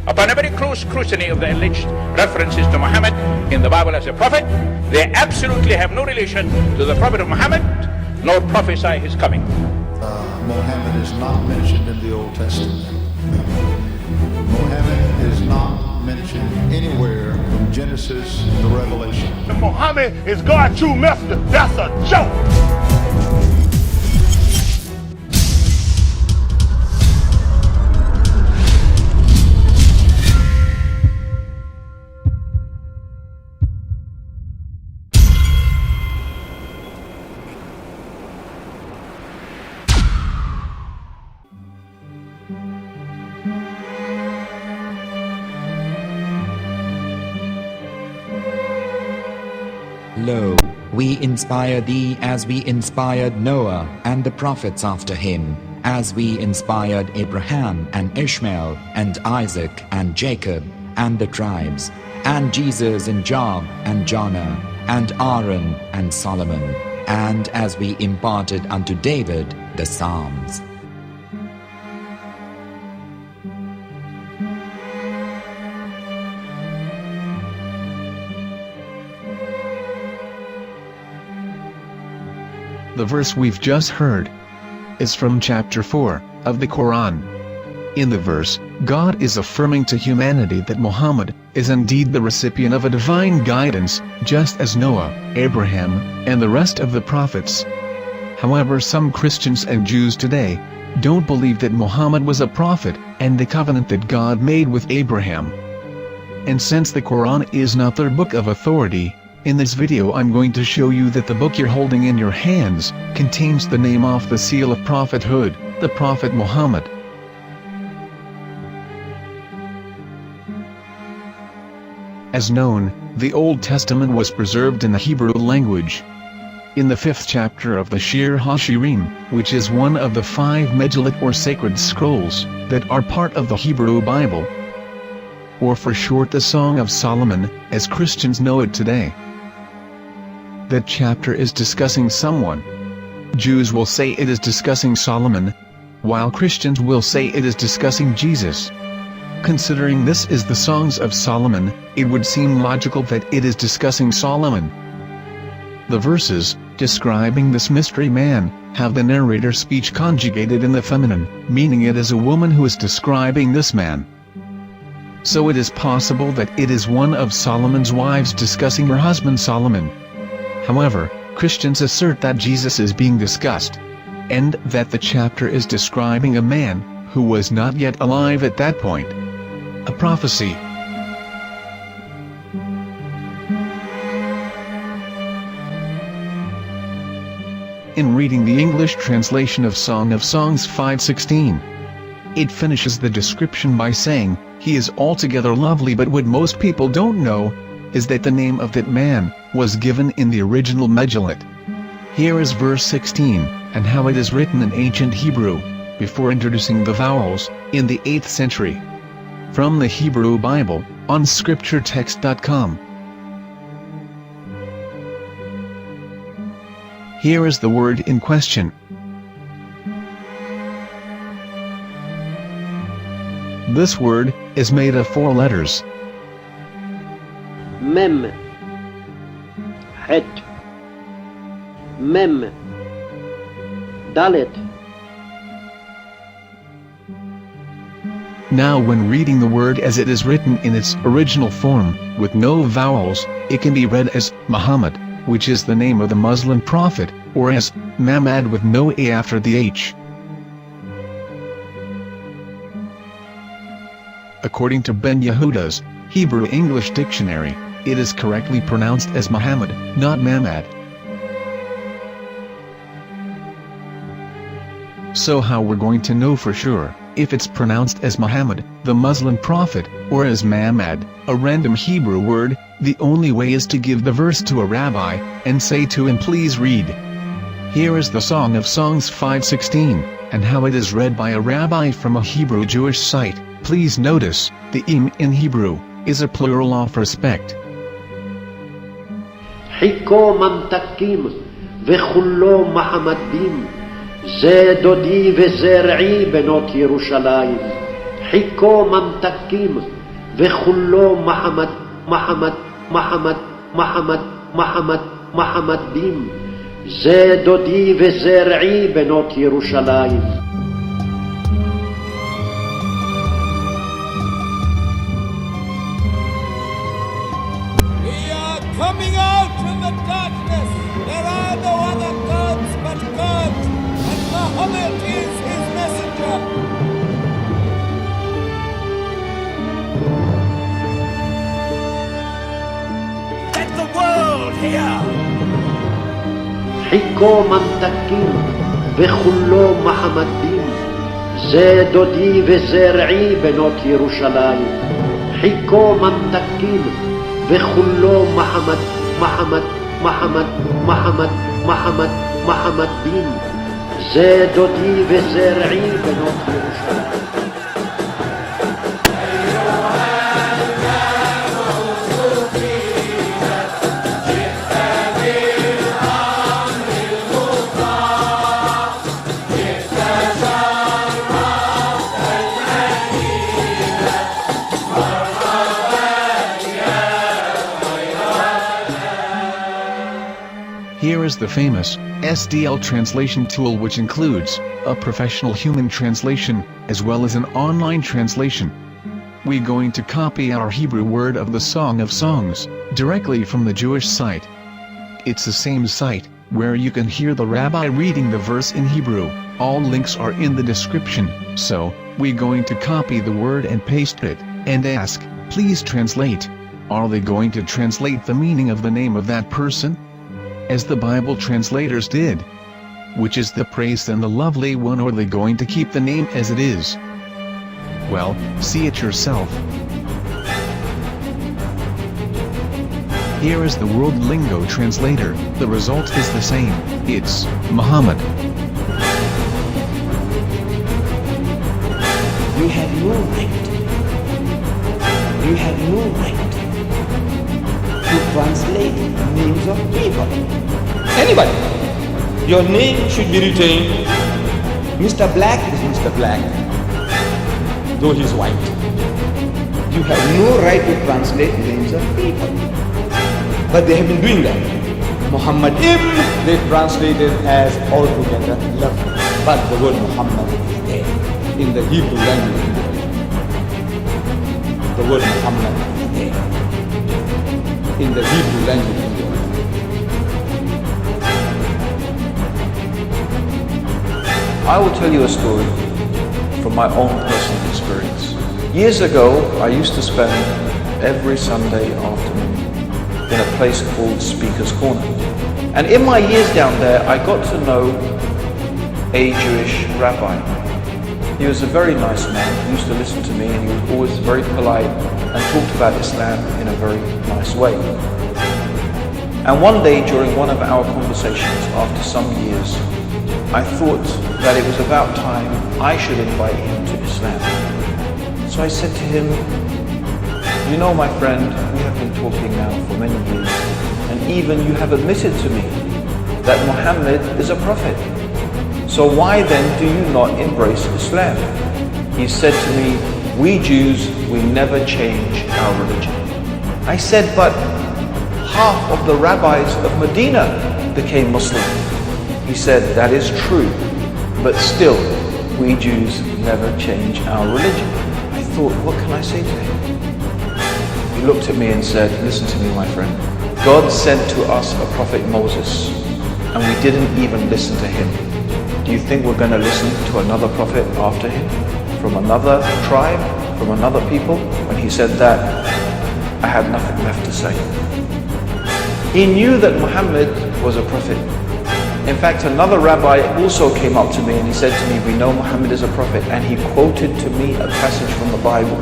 Upon every close scrutiny of the alleged references to Muhammad in the Bible as a prophet, they absolutely have no relation to the prophet of Muhammad, nor prophesy his coming. Muhammad is not mentioned in the Old Testament. Muhammad is not mentioned anywhere from Genesis to Revelation. Muhammad is God's true messenger. That's a joke. Lo, we inspire thee as we inspired Noah and the prophets after him, as we inspired Abraham and Ishmael and Isaac and Jacob and the tribes, and Jesus and Job and Jonah and Aaron and Solomon, and as we imparted unto David the Psalms. The verse we've just heard is from chapter 4 of the Quran. In the verse, God is affirming to humanity that Muhammad is indeed the recipient of a divine guidance, just as Noah, Abraham, and the rest of the prophets. However, some Christians and Jews today don't believe that Muhammad was a prophet and the covenant that God made with Abraham. And since the Quran is not their book of authority, in this video I'm going to show you that the book you're holding in your hands contains the name off the seal of prophethood, the Prophet Muhammad. As known, the Old Testament was preserved in the Hebrew language. In the 5th chapter of the Shir HaShirim, which is one of the 5 Megillat or sacred scrolls that are part of the Hebrew Bible, or for short the Song of Solomon, as Christians know it today. That chapter is discussing someone. Jews will say it is discussing Solomon, while Christians will say it is discussing Jesus. Considering this is the Songs of Solomon, it would seem logical that it is discussing Solomon. The verses, describing this mystery man, have the narrator's speech conjugated in the feminine, meaning it is a woman who is describing this man. So it is possible that it is one of Solomon's wives discussing her husband Solomon. However, Christians assert that Jesus is being discussed, and that the chapter is describing a man who was not yet alive at that point. A prophecy. In reading the English translation of Song of Songs 5:16, it finishes the description by saying, "He is altogether lovely," but what most people don't know is that the name of that man was given in the original Megillat. Here is verse 16, and how it is written in ancient Hebrew, before introducing the vowels, in the 8th century. From the Hebrew Bible, on scripturetext.com. Here is the word in question. This word is made of 4 letters. Mem, Het, Mem, Dalet. Now when reading the word as it is written in its original form, with no vowels, it can be read as Muhammad, which is the name of the Muslim prophet, or as Mamad with no A after the H. According to Ben Yehuda's Hebrew English Dictionary, it is correctly pronounced as Muhammad, not Mamad. So how we're going to know for sure if it's pronounced as Muhammad, the Muslim prophet, or as Mamad, a random Hebrew word? The only way is to give the verse to a rabbi and say to him, "Please read." Here is the Song of Songs 5:16, and how it is read by a rabbi from a Hebrew Jewish site. Please notice, the im in Hebrew is a plural of respect. חיכו ממתקים וכולו מחמדים, זה דודי וזה רעי בנות ירושלים. חיכו ממתקים וכולו מחמד, מחמד, מחמד, מחמד, מחמד, מחמדים. זה דודי וזה רעי בנות ירושלים. We are coming out from the darkness. There are no other gods but God, and Muhammad is his messenger. Let the world hear. חיכו ממתקים וכולו מחמדים. זה דודי וזה רעי בנות ירושלים. חיכו ממתקים וכולו מחמד, מחמד, מחמד, מחמד, מחמד, מחמדים. זה דודי וזה רעי בנות ירושלים. Here is the famous SDL translation tool, which includes a professional human translation as well as an online translation. We're going to copy our Hebrew word of the Song of Songs directly from the Jewish site. It's the same site where you can hear the rabbi reading the verse in Hebrew. All links are in the description, so we're going to copy the word and paste it and ask, please translate. Are they going to translate the meaning of the name of that person? As the Bible translators did. Which is the praised and the lovely one, or are they going to keep the name as it is? Well, see it yourself. Here is the World Lingo Translator. The result is the same. It's Muhammad. You have no right. You have no right to translate names of people. Anybody. Your name should be retained. Mr. Black is Mr. Black, though he's white. You have no right to translate names of people. But they have been doing that. Muhammad ibn, they translated as altogether lovely. But the word Muhammad is there in the Hebrew language. The word Muhammad is there in the Hebrew language. I will tell you a story from my own personal experience. Years ago, I used to spend every Sunday afternoon in a place called Speaker's Corner. And in my years down there, I got to know a Jewish rabbi. He was a very nice man. He used to listen to me, and he was always very polite and talked about Islam in a very nice way. And one day during one of our conversations after some years, I thought that it was about time I should invite him to Islam. So I said to him, you know, my friend, we have been talking now for many years, and even you have admitted to me that Muhammad is a prophet. So why then do you not embrace Islam? He said to me, we Jews, we never change our religion. I said, but half of the rabbis of Medina became Muslim. He said, that is true, but still, we Jews never change our religion. I thought, what can I say to him? He looked at me and said, listen to me, my friend. God sent to us a prophet Moses, and we didn't even listen to him. Do you think we're going to listen to another prophet after him? From another tribe? From another people? When he said that, I had nothing left to say. He knew that Muhammad was a prophet. In fact, another rabbi also came up to me and he said to me, we know Muhammad is a prophet, and he quoted to me a passage from the Bible